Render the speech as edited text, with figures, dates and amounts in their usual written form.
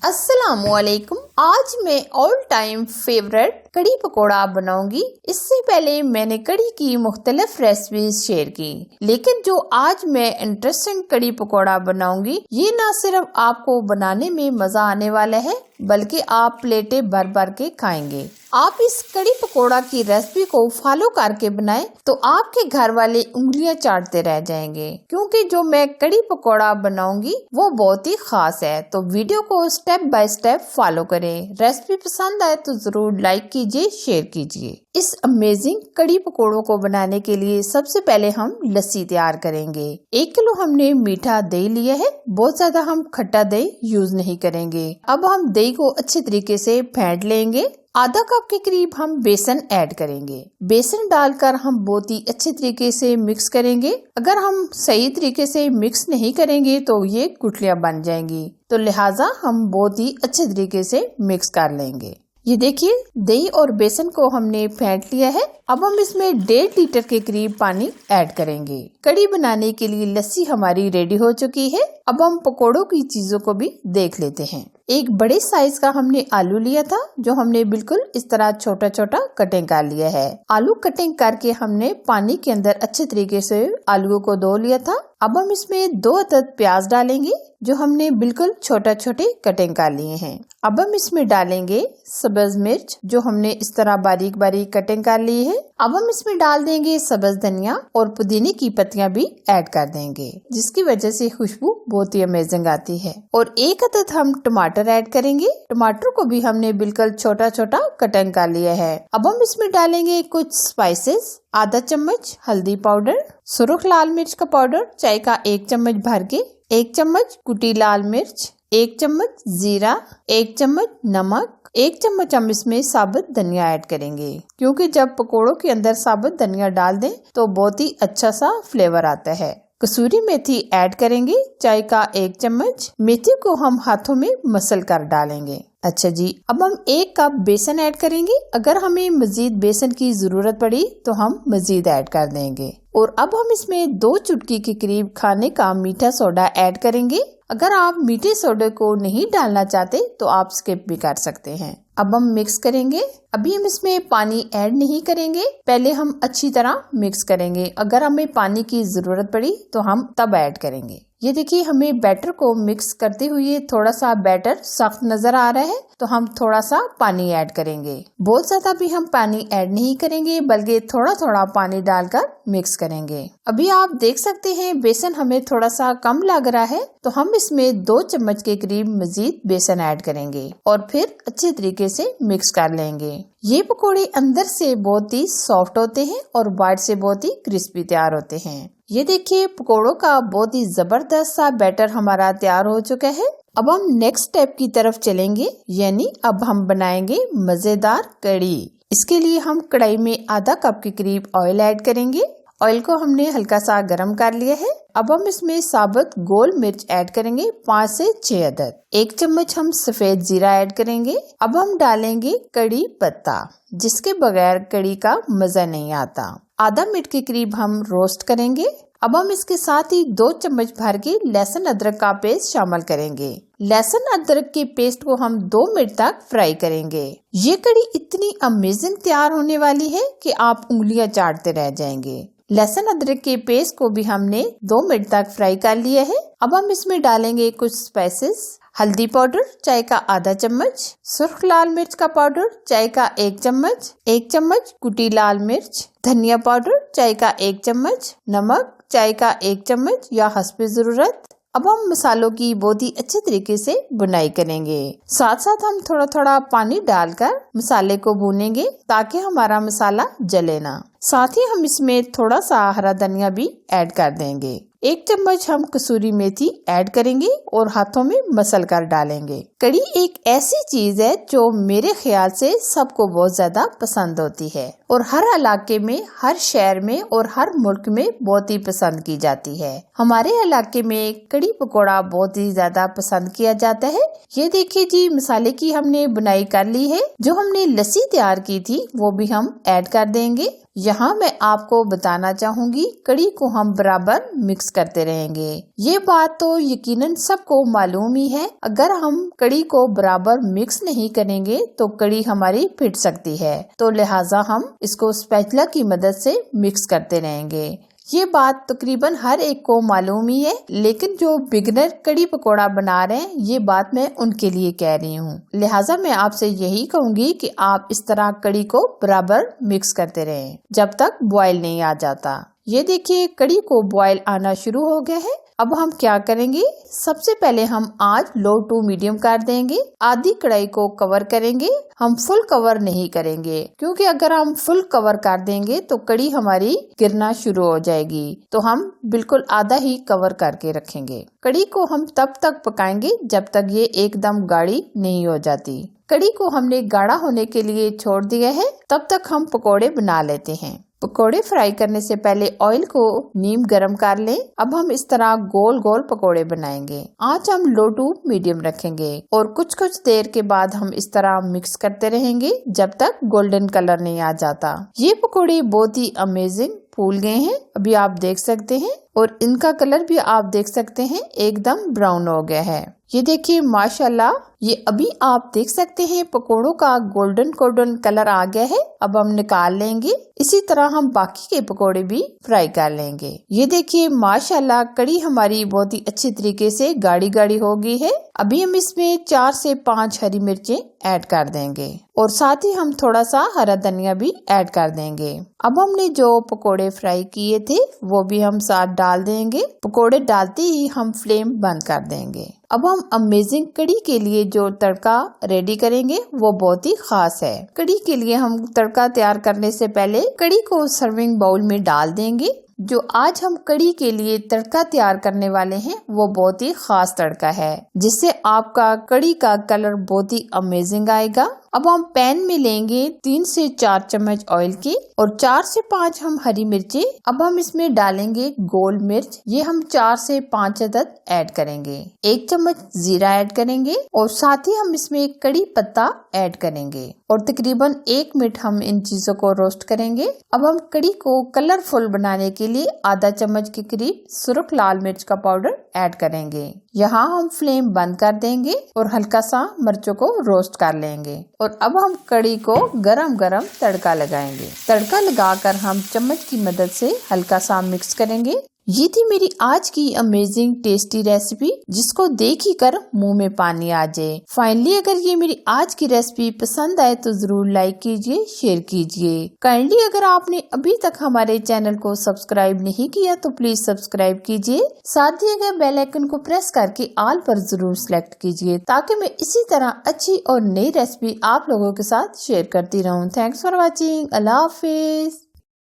अस्सलामुअलैकुम। आज मैं ऑल टाइम फेवरेट कड़ी पकोड़ा बनाऊंगी। इससे पहले मैंने कड़ी की मुख्तलिफ रेसिपीज शेयर की, लेकिन जो आज मैं इंटरेस्टिंग कड़ी पकोड़ा बनाऊंगी, ये ना सिर्फ आपको बनाने में मजा आने वाला है, बल्कि आप प्लेटें भर भर के खाएंगे। आप इस कड़ी पकोड़ा की रेसिपी को फॉलो करके बनाएं तो आपके घर वाले उंगलियां चाटते रह जाएंगे, क्योंकि जो मैं कड़ी पकोड़ा बनाऊंगी वो बहुत ही खास है। तो वीडियो को स्टेप बाय स्टेप फॉलो करें। रेसिपी पसंद आए तो जरूर लाइक कीजिए, शेयर कीजिए। इस अमेजिंग कड़ी पकोड़ों को बनाने के लिए सबसे पहले हम लस्सी तैयार करेंगे। 1 किलो हमने मीठा दही लिया है। बहुत ज्यादा हम खट्टा दही यूज नहीं करेंगे। अब हम दही को अच्छे तरीके से फेंट लेंगे। आधा कप के करीब हम बेसन ऐड करेंगे। बेसन डालकर हम बहुत ही अच्छे तरीके से मिक्स करेंगे। अगर हम सही तरीके से मिक्स नहीं करेंगे तो ये गुठलियां बन जाएंगी, तो लिहाजा हम बहुत ही अच्छे तरीके से मिक्स कर लेंगे। ये देखिए, दही और बेसन को हमने फेंट लिया है। अब हम इसमें 1.5 लीटर के करीब पानी ऐड करेंगे। कड़ी बनाने के लिए लस्सी हमारी रेडी हो चुकी है। अब हम पकोड़ों की चीजों को भी देख लेते हैं। एक बड़े साइज का हमने आलू लिया था, जो हमने बिल्कुल इस तरह छोटा छोटा कटिंग कर लिया है। आलू कटिंग करके हमने पानी के अंदर अच्छे तरीके से आलूओं को धो लिया था। अब हम इसमें 2 अदद प्याज डालेंगे, जो हमने बिल्कुल छोटा छोटे कटिंग कर लिए हैं। अब हम इसमें डालेंगे सब्ज मिर्च, जो हमने इस तरह बारीक बारीक कटिंग कर ली है। अब हम इसमें डाल देंगे सब्ज धनिया और पुदीने की पत्तियां भी ऐड कर देंगे, जिसकी वजह से खुशबू बहुत ही अमेजिंग आती है। और 1 अदद हम टमाटर ऐड करेंगे। टमाटर को भी हमने बिल्कुल छोटा छोटा कटिंग कर लिया है। अब हम इसमें डालेंगे कुछ स्पाइसेस। आधा चम्मच हल्दी पाउडर, सुर्ख लाल मिर्च का पाउडर चाय का 1 चम्मच भर के, 1 चम्मच कुटी लाल मिर्च, 1 चम्मच जीरा, 1 चम्मच नमक, 1 चम्मच हम इसमें साबुत धनिया ऐड करेंगे, क्योंकि जब पकोड़ों के अंदर साबुत धनिया डाल दें तो बहुत ही अच्छा सा फ्लेवर आता है। कसूरी मेथी ऐड करेंगे, चाय का 1 चम्मच। मेथी को हम हाथों में मसल कर डालेंगे। अच्छा जी, अब हम 1 कप बेसन ऐड करेंगे। अगर हमें मजीद बेसन की जरूरत पड़ी तो हम मजीद ऐड कर देंगे। और अब हम इसमें 2 चुटकी के करीब खाने का मीठा सोडा ऐड करेंगे। अगर आप मीठे सोडे को नहीं डालना चाहते तो आप स्किप भी कर सकते हैं। अब हम मिक्स करेंगे। अभी हम इसमें पानी ऐड नहीं करेंगे, पहले हम अच्छी तरह मिक्स करेंगे। अगर हमें पानी की जरूरत पड़ी तो हम तब ऐड करेंगे। ये देखिए, हमें बैटर को मिक्स करते हुए थोड़ा सा बैटर सख्त नजर आ रहा है, तो हम थोड़ा सा पानी ऐड करेंगे। बहुत ज्यादा भी हम पानी ऐड नहीं करेंगे, बल्कि थोड़ा थोड़ा पानी डालकर मिक्स करेंगे। अभी आप देख सकते हैं बेसन हमें थोड़ा सा कम लग रहा है, तो हम इसमें 2 चम्मच के करीब मजीद बेसन ऐड करेंगे और फिर अच्छे तरीके से मिक्स कर लेंगे। ये पकोड़े अंदर से बहुत ही सॉफ्ट होते हैं और बाहर से बहुत ही क्रिस्पी तैयार होते हैं। ये देखिए, पकोड़ों का बहुत ही जबरदस्त सा बैटर हमारा तैयार हो चुका है। अब हम नेक्स्ट स्टेप की तरफ चलेंगे, यानी अब हम बनाएंगे मजेदार कड़ी। इसके लिए हम कढ़ाई में आधा कप के करीब ऑयल ऐड करेंगे। ऑयल को हमने हल्का सा गरम कर लिया है। अब हम इसमें साबुत गोल मिर्च ऐड करेंगे, 5 से 6 अदद। 1 चम्मच हम सफेद जीरा ऐड करेंगे। अब हम डालेंगे कड़ी पत्ता, जिसके बगैर कड़ी का मजा नहीं आता। आधा मिनट के करीब हम रोस्ट करेंगे। अब हम इसके साथ ही 2 चम्मच भर के लहसुन अदरक का पेस्ट शामिल करेंगे। लहसुन अदरक के पेस्ट को हम 2 मिनट तक फ्राई करेंगे। ये कड़ी इतनी अमेजिंग तैयार होने वाली है कि आप उंगलियां चाटते रह जाएंगे। लहसुन अदरक के पेस्ट को भी हमने 2 मिनट तक फ्राई कर लिया है। अब हम इसमें डालेंगे कुछ स्पाइसेस। हल्दी पाउडर चाय का आधा चम्मच, सुर्ख लाल मिर्च का पाउडर चाय का 1 चम्मच, 1 चम्मच कुटी लाल मिर्च, धनिया पाउडर चाय का 1 चम्मच, नमक चाय का 1 चम्मच या हस्बे जरूरत। अब हम मसालों की बहुत ही अच्छे तरीके से बुनाई करेंगे। साथ साथ हम थोड़ा थोड़ा पानी डालकर मसाले को भूनेंगे, ताकि हमारा मसाला जले ना। साथ ही हम इसमें थोड़ा सा हरा धनिया भी ऐड कर देंगे। 1 चम्मच हम कसूरी मेथी ऐड करेंगे और हाथों में मसल कर डालेंगे। कड़ी एक ऐसी चीज है जो मेरे ख्याल से सबको बहुत ज्यादा पसंद होती है और हर इलाके में, हर शहर में और हर मुल्क में बहुत ही पसंद की जाती है। हमारे इलाके में कड़ी पकोड़ा बहुत ही ज्यादा पसंद किया जाता है। ये देखिए जी, मसाले की हमने बुनाई कर ली है। जो हमने लस्सी तैयार की थी वो भी हम ऐड कर देंगे। यहाँ मैं आपको बताना चाहूँगी कड़ी को हम बराबर मिक्स करते रहेंगे। ये बात तो यकीनन सबको मालूम ही है, अगर हम कड़ी को बराबर मिक्स नहीं करेंगे तो कड़ी हमारी फिट सकती है, तो लिहाजा हम इसको स्पैचुला की मदद से मिक्स करते रहेंगे। ये बात तकरीबन हर एक को मालूम ही है, लेकिन जो बिगिनर कड़ी पकोड़ा बना रहे हैं ये बात मैं उनके लिए कह रही हूँ। लिहाजा मैं आपसे यही कहूँगी कि आप इस तरह कड़ी को बराबर मिक्स करते रहें जब तक बॉयल नहीं आ जाता। ये देखिए कड़ी को बॉयल आना शुरू हो गया है। अब हम क्या करेंगे, सबसे पहले हम आंच लो टू मीडियम कर देंगे। आधी कढ़ाई को कवर करेंगे, हम फुल कवर नहीं करेंगे, क्योंकि अगर हम फुल कवर कर देंगे तो कड़ी हमारी गिरना शुरू हो जाएगी। तो हम बिल्कुल आधा ही कवर करके रखेंगे। कड़ी को हम तब तक पकाएंगे जब तक ये एकदम गाढ़ी नहीं हो जाती। कड़ी को हमने गाढ़ा होने के लिए छोड़ दिया है, तब तक हम पकोड़े बना लेते हैं। पकोड़े फ्राई करने से पहले ऑयल को नीम गरम कर लें। अब हम इस तरह गोल गोल पकोड़े बनाएंगे। आंच हम लो टू मीडियम रखेंगे और कुछ देर के बाद हम इस तरह मिक्स करते रहेंगे जब तक गोल्डन कलर नहीं आ जाता। ये पकोड़े बहुत ही अमेजिंग फूल गए हैं, अभी आप देख सकते हैं, और इनका कलर भी आप देख सकते हैं एकदम ब्राउन हो गया है। ये देखिए माशाल्लाह, ये अभी आप देख सकते हैं पकोड़ों का गोल्डन कलर आ गया है। अब हम निकाल लेंगे। इसी तरह हम बाकी के पकोड़े भी फ्राई कर लेंगे। ये देखिए माशाल्लाह कड़ी हमारी बहुत ही अच्छी तरीके से गाढ़ी गाढ़ी हो गई है। अभी हम इसमें 4 से 5 हरी मिर्चें ऐड कर देंगे और साथ ही हम थोड़ा सा हरा धनिया भी ऐड कर देंगे। अब हमने जो पकोड़े फ्राई किए थे वो भी हम साथ डाल देंगे। पकोड़े डालते ही हम फ्लेम बंद कर देंगे। अब हम अमेजिंग कड़ी के लिए जो तड़का रेडी करेंगे वो बहुत ही खास है। कड़ी के लिए हम तड़का तैयार करने से पहले कड़ी को सर्विंग बाउल में डाल देंगे। जो आज हम कड़ी के लिए तड़का तैयार करने वाले हैं वो बहुत ही खास तड़का है, जिससे आपका कड़ी का कलर बहुत ही अमेजिंग आएगा। अब हम पैन में लेंगे 3 से 4 चम्मच ऑयल के और 4 से 5 हम हरी मिर्ची। अब हम इसमें डालेंगे गोल मिर्च, ये हम 4 से 5 अदद ऐड करेंगे। 1 चम्मच जीरा ऐड करेंगे और साथ ही हम इसमें कड़ी पत्ता ऐड करेंगे और तकरीबन 1 मिनट हम इन चीजों को रोस्ट करेंगे। अब हम कड़ी को कलरफुल बनाने के लिए आधा चम्मच के करीब सुर्ख लाल मिर्च का पाउडर ऐड करेंगे। यहाँ हम फ्लेम बंद कर देंगे और हल्का सा मिर्चों को रोस्ट कर लेंगे और अब हम कड़ी को गरम गरम तड़का लगाएंगे। तड़का लगाकर हम चम्मच की मदद से हल्का सा मिक्स करेंगे। ये थी मेरी आज की अमेजिंग टेस्टी रेसिपी, जिसको देख ही कर मुंह में पानी आ जाए। फाइनली अगर ये मेरी आज की रेसिपी पसंद आए तो जरूर लाइक कीजिए, शेयर कीजिए। काइंडली अगर आपने अभी तक हमारे चैनल को सब्सक्राइब नहीं किया तो प्लीज सब्सक्राइब कीजिए। साथ ही अगर बेल आइकन को प्रेस करके ऑल पर जरूर सिलेक्ट कीजिए, ताकि मैं इसी तरह अच्छी और नई रेसिपी आप लोगों के साथ शेयर करती रहूँ। Thanks for watching. Allah Hafiz.